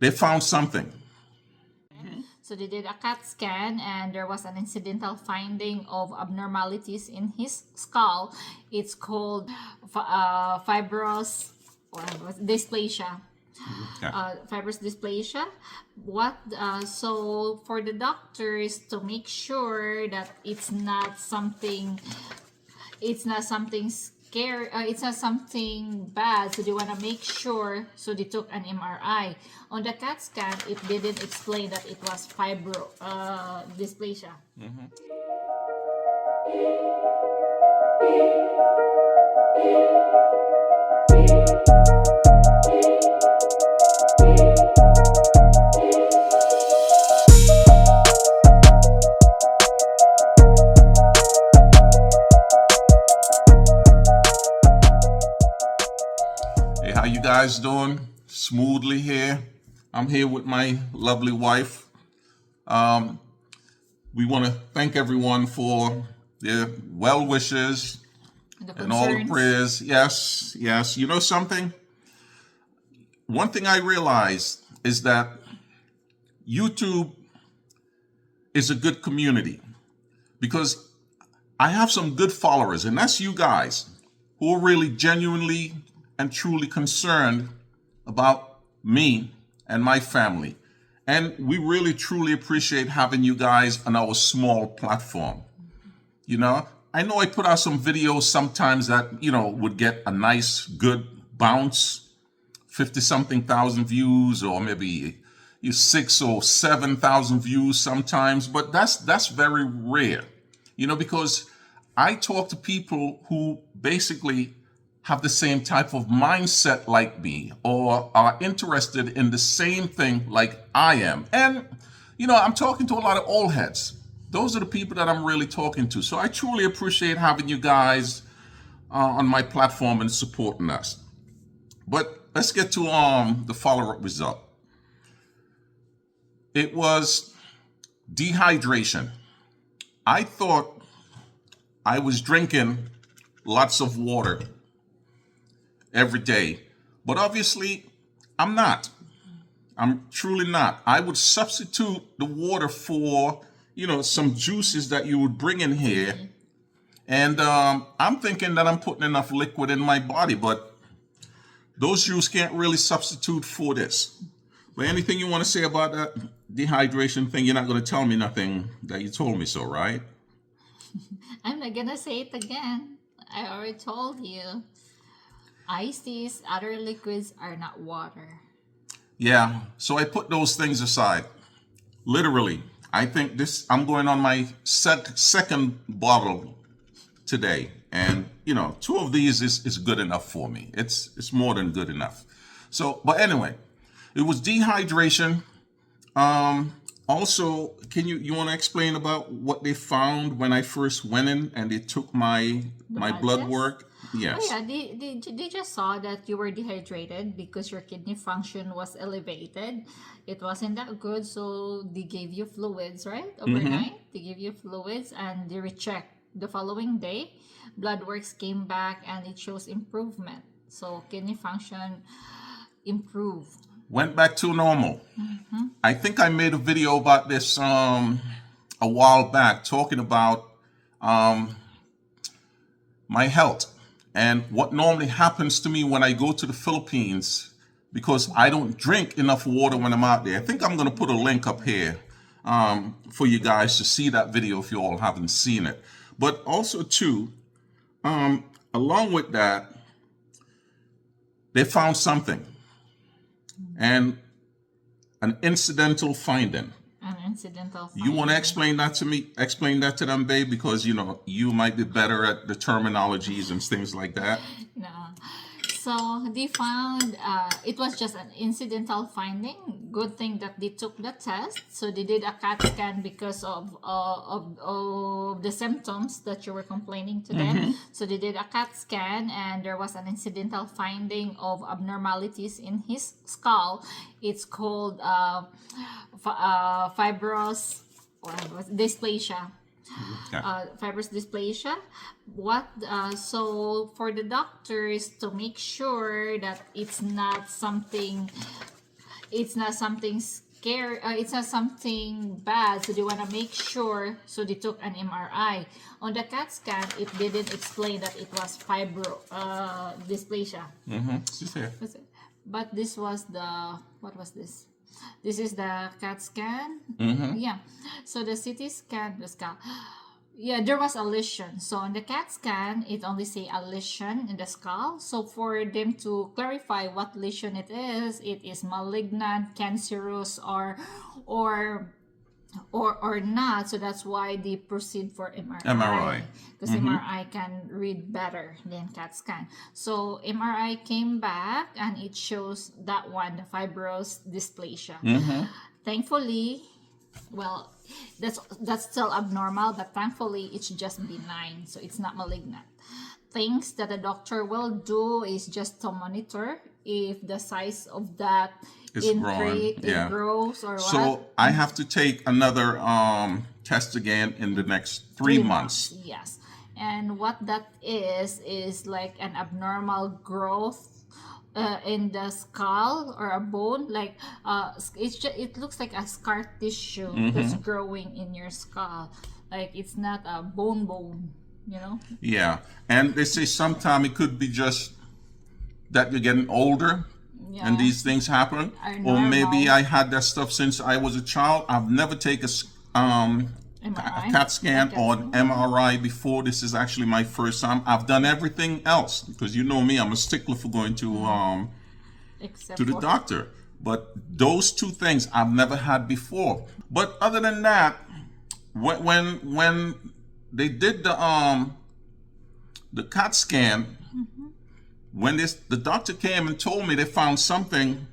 They found something. So they did a CAT scan, and there was an incidental finding of abnormalities in his skull. It's called fibrous dysplasia. Okay. Fibrous dysplasia. What? So for the doctors to make sure that it's not something scary, it's not something bad, so they want to make sure, so they took an MRI. On the CAT scan, it didn't explain that it was fibro dysplasia. Hey, how you guys doing? Smoothly here. I'm here with my lovely wife. We want to thank everyone for their well wishes The and all the concerns. prayers. Yes, yes. You know something? One thing I realized is that YouTube is a good community because I have some good followers, and that's you guys who are really genuinely and truly concerned about me and my family. And we really truly appreciate having you guys on our small platform. I know I put out some videos sometimes that, would get a nice, good bounce, 50 something thousand views, or maybe 6 or 7,000 views sometimes, but that's very rare, because I talk to people who basically have the same type of mindset like me or are interested in the same thing like I am. And, I'm talking to a lot of old heads. Those are the people that I'm really talking to. So I truly appreciate having you guys on my platform and supporting us. But let's get to the follow-up result. It was dehydration. I thought I was drinking lots of water every day, but obviously I'm not. I'm truly not. I would substitute the water for, some juices that you would bring in here. And I'm thinking that I'm putting enough liquid in my body, but those juices can't really substitute for this. But anything you want to say about that dehydration thing? You're not going to tell me nothing that you told me so, right? I'm not gonna say it again. I already told you. Iced teas, other liquids are not water. Yeah. So I put those things aside. Literally, I think I'm going on my second bottle today. And, 2 of these is good enough for me. It's more than good enough. So, but anyway, it was dehydration. Also, you want to explain about what they found when I first went in and they took my blood test? work? Oh Yes. yeah, they just saw that you were dehydrated because your kidney function was elevated. It wasn't that good, so they gave you fluids, right? Overnight, they gave you fluids, and they rechecked the following day. Blood works came back, and it shows improvement. So kidney function improved. Went back to normal. I think I made a video about this a while back talking about my health and what normally happens to me when I go to the Philippines because I don't drink enough water when I'm out there. I think I'm going to put a link up here for you guys to see that video if you all haven't seen it. But also, too, along with that, they found something and an incidental finding. An incidental You want to finding. explain that to me? Explain that to them, babe, because you might be better at the terminologies and things like that. No. So they found it was just an incidental finding. Good thing that they took the test. So they did a CAT scan because of the symptoms that you were complaining to them. So they did a CAT scan, and there was an incidental finding of abnormalities in his skull. It's called fibrous dysplasia. Okay. Fibrous dysplasia. What? So for the doctors to make sure that it's not something it's not something scary, it's not something bad, so they want to make sure, so they took an MRI. On the CAT scan, it didn't explain that it was fibro dysplasia. She's here. But this was the, what was this? This is the CAT scan. Yeah. So the CT scan, the skull. Yeah, there was a lesion. So on the CAT scan, it only say a lesion in the skull. So for them to clarify what lesion it is malignant, cancerous, or not. So that's why they proceed for MRI. Because MRI can read better than CAT scan. So MRI came back and it shows that one, the fibrous dysplasia. Thankfully, well, that's still abnormal, but thankfully it's just benign, so it's not malignant. Things that the doctor will do is just to monitor if the size of that It's growing, yeah. it grows or what. So I have to take another test again in the next 3 months. Yes. And what that is like an abnormal growth in the skull or a bone, like it looks like a scar tissue that's growing in your skull. Like it's not a bone, you know? Yeah. And they say sometime it could be just that you're getting older. Yeah. And these things happen, or maybe I had that stuff since I was a child. I've never taken a CAT scan or an MRI before. This is actually my first time. I've done everything else because you know me, I'm a stickler for going to the doctor. But those two things I've never had before. But other than that, when they did the CAT scan. When the doctor came and told me they found something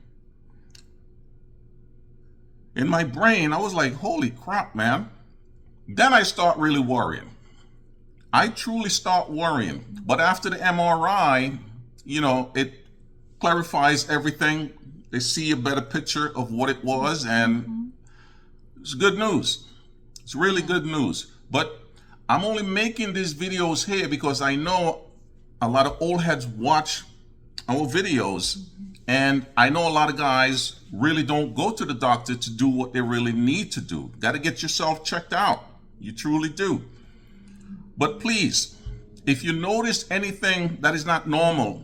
in my brain, I was like, holy crap, man. Then I start really worrying. I truly start worrying. But after the MRI, you know, it clarifies everything. They see a better picture of what it was, and it's good news. It's really good news. But I'm only making these videos here because I know a lot of old heads watch our videos, and I know a lot of guys really don't go to the doctor to do what they really need to do. Got to get yourself checked out. You truly do. But please, if you notice anything that is not normal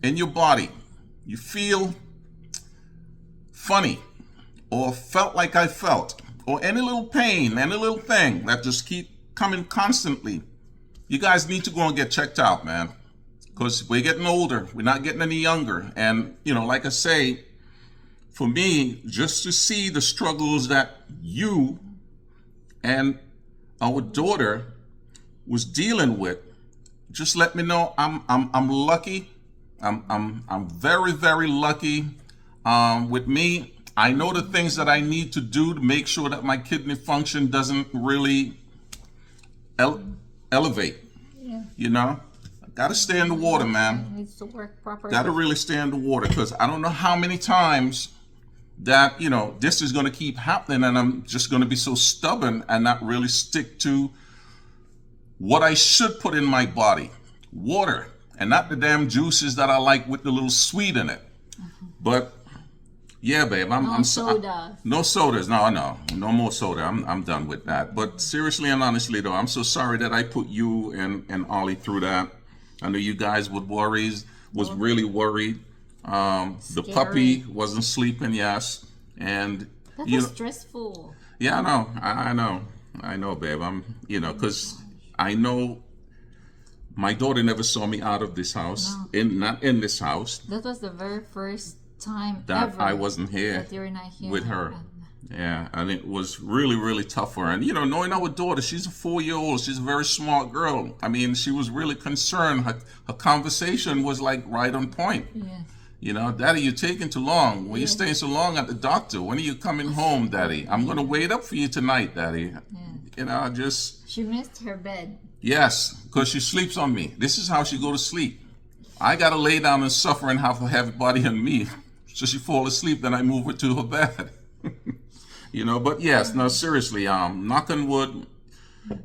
in your body, you feel funny or felt like I felt, or any little pain, any little thing that just keep coming constantly, you guys need to go and get checked out, man. Because we're getting older, we're not getting any younger. And, you know, like I say, for me, just to see the struggles that you and our daughter was dealing with, just let me know I'm lucky. I'm very, very lucky. With me, I know the things that I need to do to make sure that my kidney function doesn't really elevate. Yeah. You know? Gotta stay in the water, man. It needs to work properly. Gotta really stay in the water, because I don't know how many times that, you know, this is gonna keep happening, and I'm just gonna be so stubborn and not really stick to what I should put in my body. Water, and not the damn juices that I like with the little sweet in it. But yeah, babe, No soda. No sodas. No more soda. I'm done with that. But seriously and honestly though, I'm so sorry that I put you and Ollie through that. I know you guys was really worried. The puppy wasn't sleeping, yes. And That was stressful. yeah, I know, babe. Because I know my daughter never saw me out of this house, not in this house. That was the very first time That ever I wasn't here that you're not here with her. Yeah, and it was really, really tough for her. And, you know, knowing our daughter, she's a 4-year-old. She's a very smart girl. I mean, she was really concerned. Her conversation was, like, right on point. Yeah. You know, Daddy, you're taking too long. When you're staying so long at the doctor, when are you coming home, Daddy? I'm going to wait up for you tonight, Daddy. Yeah. You know, just... She missed her bed. Yes, because she sleeps on me. This is how she go to sleep. I got to lay down and suffer and have a heavy body on me. So she fall asleep, then I move her to her bed. You know, but yes, no, seriously, knock on wood,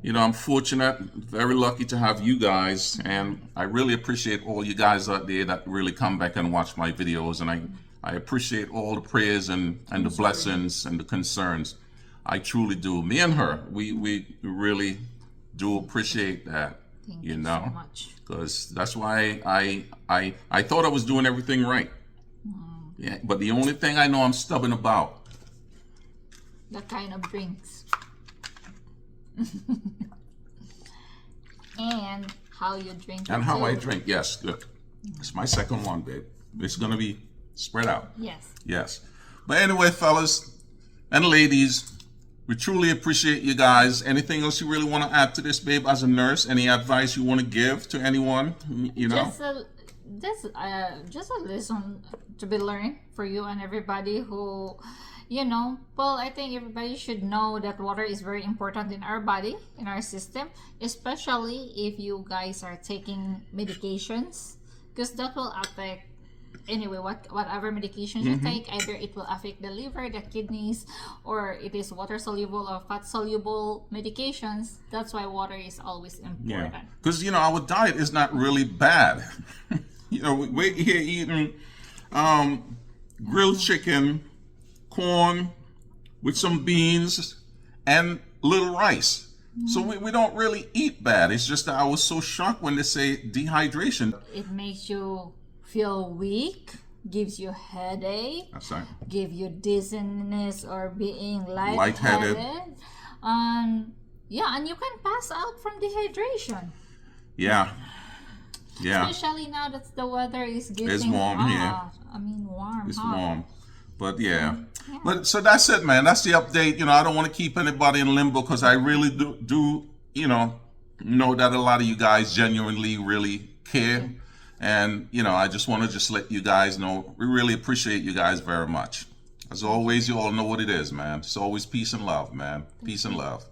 you know, I'm fortunate, very lucky to have you guys, and I really appreciate all you guys out there that really come back and watch my videos, and I appreciate all the prayers and the blessings and the concerns. I truly do. Me and her, we really do appreciate that. Thank you you know, so much. because that's why I thought I was doing everything right. Yeah, but the only thing I know I'm stubborn about. The kind of drinks. And how you drink And it how too. I drink, yes, good. It's my second one, babe. It's gonna be spread out. Yes. Yes. But anyway, fellas and ladies, we truly appreciate you guys. Anything else you really want to add to this, babe, as a nurse? Any advice you want to give to anyone? You know? Just a lesson to be learned for you and everybody who, well, I think everybody should know that water is very important in our body, in our system, especially if you guys are taking medications, because that will affect anyway whatever medications you take. Either it will affect the liver, the kidneys, or it is water soluble or fat soluble medications. That's why water is always important. Yeah. Because, our diet is not really bad. We're here eating grilled chicken, corn with some beans, and little rice. So we don't really eat bad. It's just that I was so shocked when they say dehydration. It makes you feel weak, gives you headache, That's right. give you dizziness or being Lightheaded. lightheaded. And you can pass out from dehydration. Yeah. Yeah. Especially now that the weather is getting It's warm here. warm. It's hot. warm. But yeah. But so that's it, man. That's the update. I don't want to keep anybody in limbo because I really do know that a lot of you guys genuinely really care. And, I just want to let you guys know we really appreciate you guys very much. As always, you all know what it is, man. It's always peace and love, man. Peace and love.